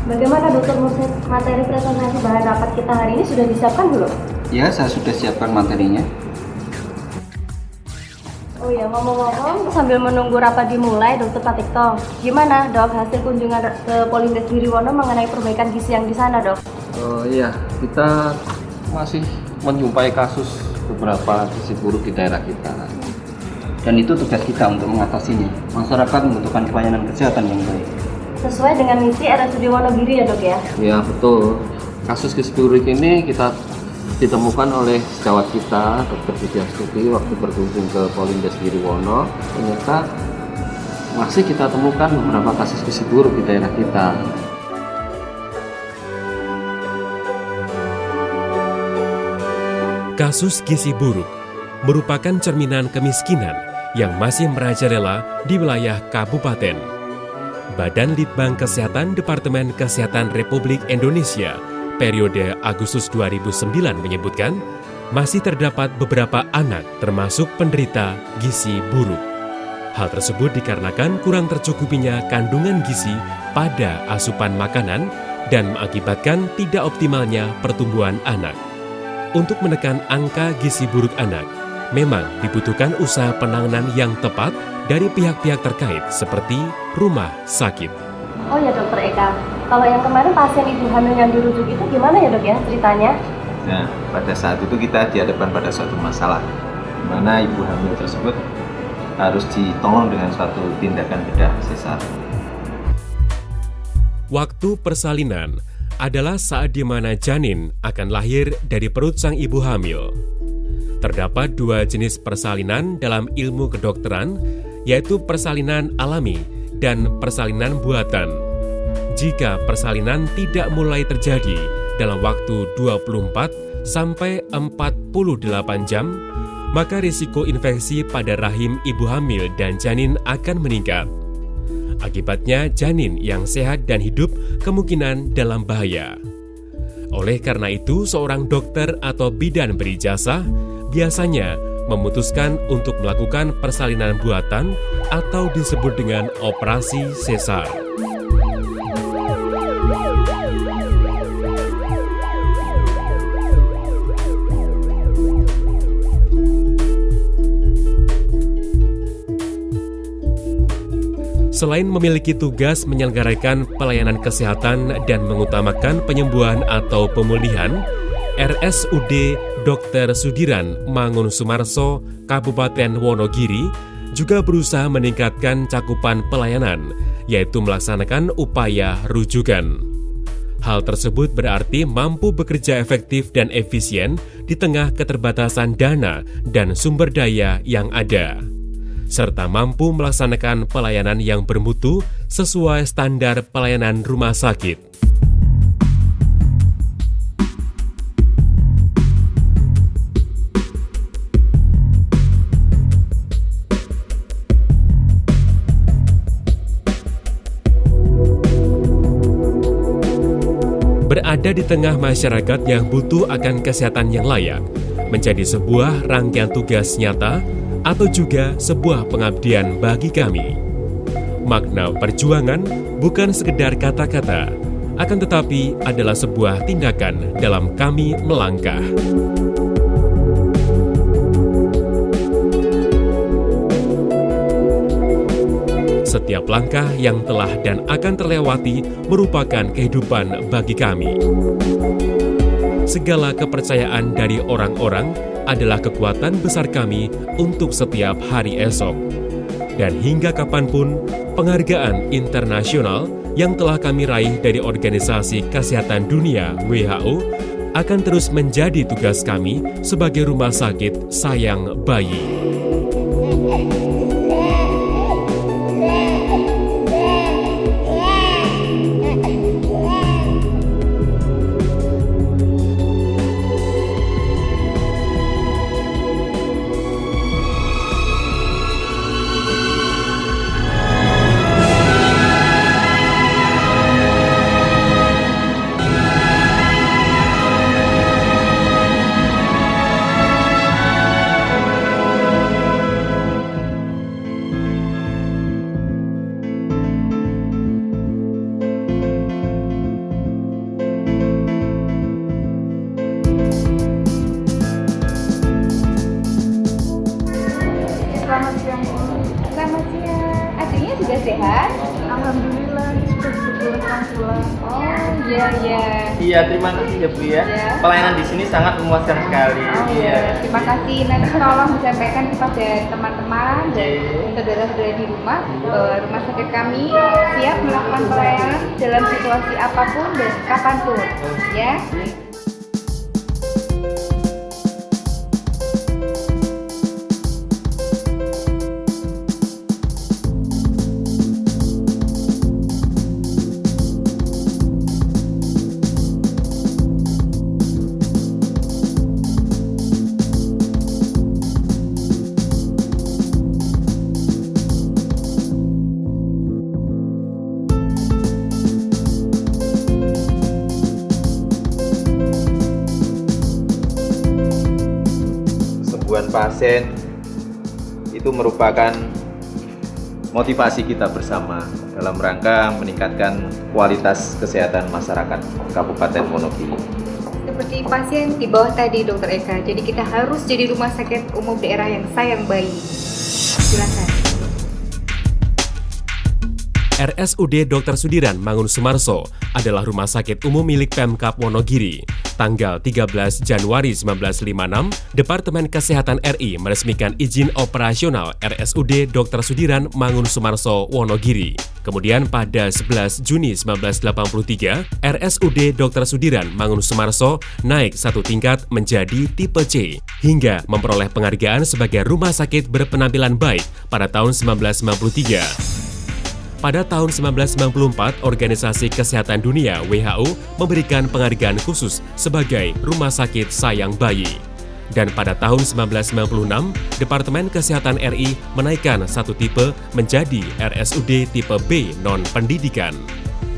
Bagaimana dokter Musib, materi presentasi bahan rapat kita hari ini sudah disiapkan belum? Ya, saya sudah siapkan materinya. Oh ya, ngomong-ngomong, sambil menunggu rapat dimulai, Dokter Patikto, gimana dok hasil kunjungan ke Polindes Giriwono mengenai perbaikan gizi yang di sana dok? Iya, kita masih menjumpai kasus beberapa gizi buruk di daerah kita. Dan itu tugas kita untuk mengatasinya. Masyarakat membutuhkan pelayanan kesehatan yang baik. Sesuai dengan misi RSUD Wonogiri ya dok ya? Ya betul, kasus gizi buruk ini kita ditemukan oleh sejawat kita, Dr. Widyastuti, waktu berkunjung ke Polindes Giriwono. Ternyata masih kita temukan beberapa kasus gizi buruk di daerah kita. Kasus gizi buruk merupakan cerminan kemiskinan yang masih merajalela di wilayah kabupaten. Badan Litbang Kesehatan Departemen Kesehatan Republik Indonesia periode Agustus 2009 menyebutkan masih terdapat beberapa anak termasuk penderita gizi buruk. Hal tersebut dikarenakan kurang tercukupinya kandungan gizi pada asupan makanan dan mengakibatkan tidak optimalnya pertumbuhan anak. Untuk menekan angka gizi buruk anak, memang dibutuhkan usaha penanganan yang tepat dari pihak-pihak terkait seperti rumah sakit. Oh ya dokter Eka, kalau yang kemarin pasien ibu hamil yang dirujuk itu gimana ya dok ya ceritanya? Nah, pada saat itu kita dihadapkan pada suatu masalah, di mana ibu hamil tersebut harus ditolong dengan suatu tindakan bedah sesar. Waktu persalinan adalah saat di mana janin akan lahir dari perut sang ibu hamil. Terdapat dua jenis persalinan dalam ilmu kedokteran, yaitu persalinan alami dan persalinan buatan. Jika persalinan tidak mulai terjadi dalam waktu 24 sampai 48 jam, maka risiko infeksi pada rahim ibu hamil dan janin akan meningkat. Akibatnya janin yang sehat dan hidup kemungkinan dalam bahaya. Oleh karena itu, seorang dokter atau bidan berijazah biasanya memutuskan untuk melakukan persalinan buatan atau disebut dengan operasi sesar. Selain memiliki tugas menyelenggarakan pelayanan kesehatan dan mengutamakan penyembuhan atau pemulihan, RSUD Dr. Sudiran Mangunsumarso, Kabupaten Wonogiri, juga berusaha meningkatkan cakupan pelayanan, yaitu melaksanakan upaya rujukan. Hal tersebut berarti mampu bekerja efektif dan efisien di tengah keterbatasan dana dan sumber daya yang ada, serta mampu melaksanakan pelayanan yang bermutu sesuai standar pelayanan rumah sakit. Berada di tengah masyarakat yang butuh akan kesehatan yang layak menjadi sebuah rangkaian tugas nyata atau juga sebuah pengabdian bagi kami. Makna perjuangan bukan sekedar kata-kata, akan tetapi adalah sebuah tindakan dalam kami melangkah. Setiap langkah yang telah dan akan terlewati merupakan kehidupan bagi kami. Segala kepercayaan dari orang-orang adalah kekuatan besar kami untuk setiap hari esok. Dan hingga kapanpun, penghargaan internasional yang telah kami raih dari Organisasi Kesehatan Dunia WHO akan terus menjadi tugas kami sebagai rumah sakit sayang bayi. Alhamdulillah, sudah diperbolehkan pulang. Oh iya. Iya, terima kasih ya Bu ya. Ya. Pelayanan di sini sangat memuaskan sekali. Oh iya. Terima kasih. Nanti tolong disampaikan kepada teman-teman dan saudara-saudara di rumah bahwa rumah sakit kami siap melakukan pelayanan dalam situasi apapun dan kapanpun. Ya. Kesembuhan pasien itu merupakan motivasi kita bersama dalam rangka meningkatkan kualitas kesehatan masyarakat Kabupaten Wonogiri. Seperti pasien di bawah tadi Dokter Eka. Jadi kita harus jadi rumah sakit umum daerah yang sayang bayi. Silakan. RSUD Dr. Sudiran Mangunsumarso adalah rumah sakit umum milik Pemkab Wonogiri. Tanggal 13 Januari 1956, Departemen Kesehatan RI meresmikan izin operasional RSUD Dr. Sudiran Mangunsumarso Wonogiri. Kemudian pada 11 Juni 1983, RSUD Dr. Sudiran Mangunsumarso naik satu tingkat menjadi tipe C, hingga memperoleh penghargaan sebagai rumah sakit berpenampilan baik pada tahun 1993. Pada tahun 1994, Organisasi Kesehatan Dunia (WHO) memberikan penghargaan khusus sebagai Rumah Sakit Sayang Bayi. Dan pada tahun 1996, Departemen Kesehatan RI menaikkan satu tipe menjadi RSUD tipe B non-pendidikan.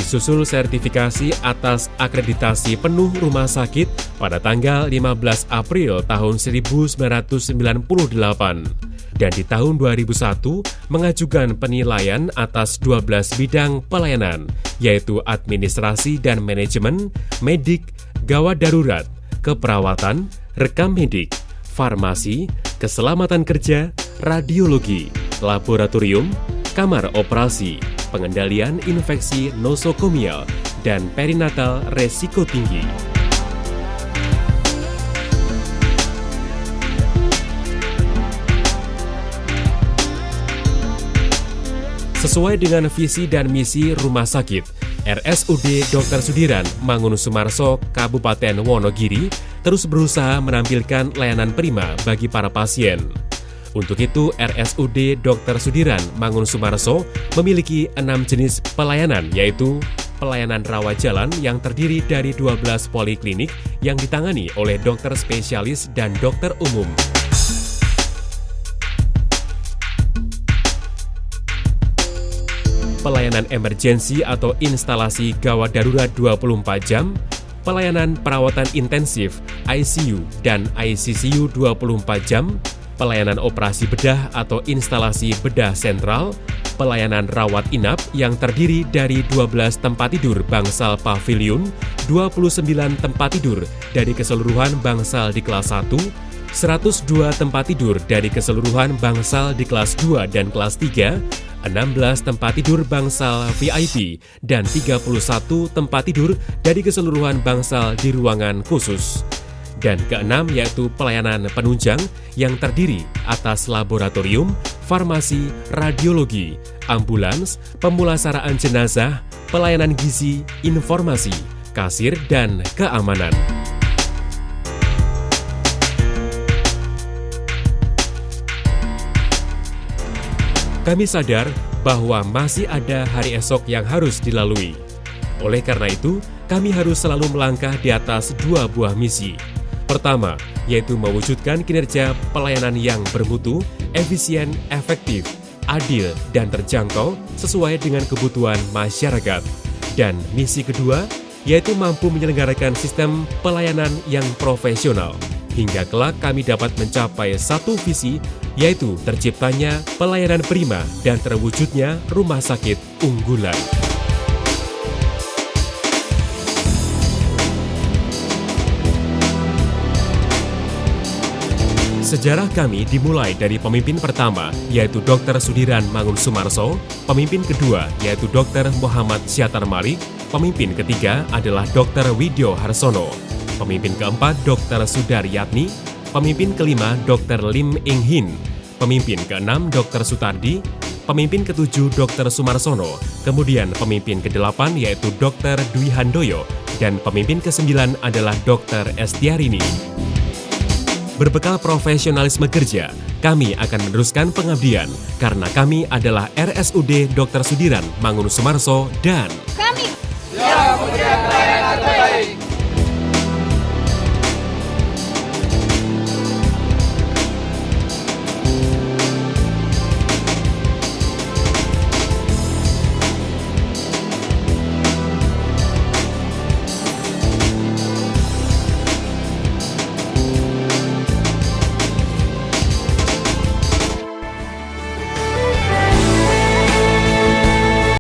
Disusul sertifikasi atas akreditasi penuh rumah sakit pada tanggal 15 April tahun 1998. Dan di tahun 2001 mengajukan penilaian atas 12 bidang pelayanan, yaitu administrasi dan manajemen, medik, gawat darurat, keperawatan, rekam medik, farmasi, keselamatan kerja, radiologi, laboratorium, kamar operasi, pengendalian infeksi nosokomial, dan perinatal resiko tinggi. Sesuai dengan visi dan misi rumah sakit, RSUD Dr. Sudiran Mangunsumarso Kabupaten Wonogiri terus berusaha menampilkan layanan prima bagi para pasien. Untuk itu, RSUD Dr. Sudiran Mangunsumarso memiliki 6 jenis pelayanan, yaitu pelayanan rawat jalan yang terdiri dari 12 poliklinik yang ditangani oleh dokter spesialis dan dokter umum. Pelayanan emergensi atau instalasi gawat darurat 24 jam, pelayanan perawatan intensif ICU dan ICCU 24 jam, pelayanan operasi bedah atau instalasi bedah sentral, pelayanan rawat inap yang terdiri dari 12 tempat tidur bangsal pavilion, 29 tempat tidur dari keseluruhan bangsal di kelas 1, 102 tempat tidur dari keseluruhan bangsal di kelas 2 dan kelas 3, 16 tempat tidur bangsal VIP, dan 31 tempat tidur dari keseluruhan bangsal di ruangan khusus. Dan keenam yaitu pelayanan penunjang yang terdiri atas laboratorium, farmasi, radiologi, ambulans, pemulasaraan jenazah, pelayanan gizi, informasi, kasir, dan keamanan. Kami sadar bahwa masih ada hari esok yang harus dilalui. Oleh karena itu, kami harus selalu melangkah di atas 2 buah misi. Pertama, yaitu mewujudkan kinerja pelayanan yang bermutu, efisien, efektif, adil, dan terjangkau sesuai dengan kebutuhan masyarakat. Dan misi kedua, yaitu mampu menyelenggarakan sistem pelayanan yang profesional. Hingga kelak kami dapat mencapai satu visi, yaitu terciptanya pelayanan prima dan terwujudnya rumah sakit unggulan. Sejarah kami dimulai dari pemimpin pertama, yaitu Dr. Sudiran Mangunsumarso, pemimpin kedua, yaitu Dr. Muhammad Syatar Malik, pemimpin ketiga adalah Dr. Widyo Harsono, pemimpin keempat Dr. Sudaryatni, pemimpin kelima Dr. Lim Ing Hin, pemimpin keenam Dr. Sutardi, pemimpin ketujuh Dr. Sumarsono, kemudian pemimpin kedelapan yaitu Dr. Dwi Handoyo, dan pemimpin kesembilan adalah Dr. Estiarini. Berbekal profesionalisme kerja, kami akan meneruskan pengabdian karena kami adalah RSUD Dr. Sudiran Mangunsumarso dan Kami siap memberikan pelayanan terbaik.